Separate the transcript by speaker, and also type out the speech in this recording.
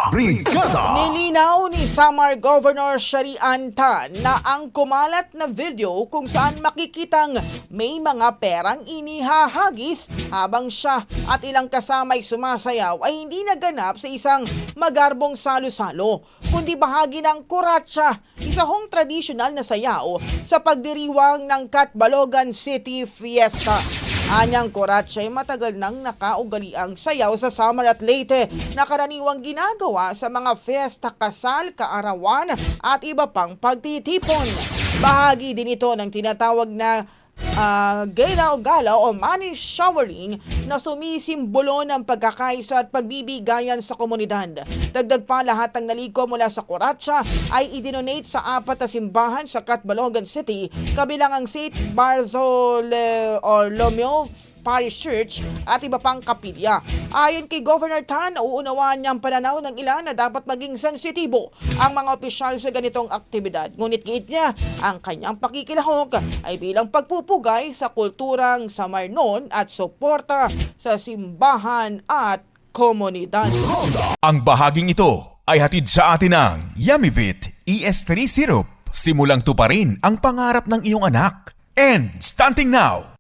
Speaker 1: Brigada!
Speaker 2: Nilinaw ni Samar Governor Sharian Tan na ang kumalat na video kung saan makikitang may mga perang inihahagis habang siya at ilang kasama'y sumasayaw ay hindi naganap sa isang magarbong salo-salo, kundi bahagi ng kuratsa, isang tradisyonal na sayaw sa pagdiriwang ng Catbalogan City Fiesta. Anyang kuratsa ay matagal nang nakaugaliang sayaw sa Samar at Leyte na karaniwang ginagawa sa mga fiesta, kasal, kaarawan at iba pang pagtitipon. Bahagi din ito ng tinatawag na galaw-galaw o money showering na sumisimbolo ng pagkakaisa at pagbibigayan sa komunidad. Dagdag pa, lahat ng naliko mula sa kuratsa ay idinonate sa 4 na simbahan sa Catbalogan City, kabilang ang St. Bartholomew Parish Church at iba pang kapilya. Ayon kay Governor Tan, uuunawaan niyang pananaw ng ilan na dapat maging sensitibo ang mga opisyal sa ganitong aktibidad. Ngunit giit niya, ang kanyang pakikilahok ay bilang pagpupugay sa kulturang Samarnon at suporta sa simbahan at komunidad.
Speaker 3: Ang bahaging ito ay hatid sa atin ng Yummyvit ES3 Syrup. Simulang tuparin ang pangarap ng iyong anak. And stunting now!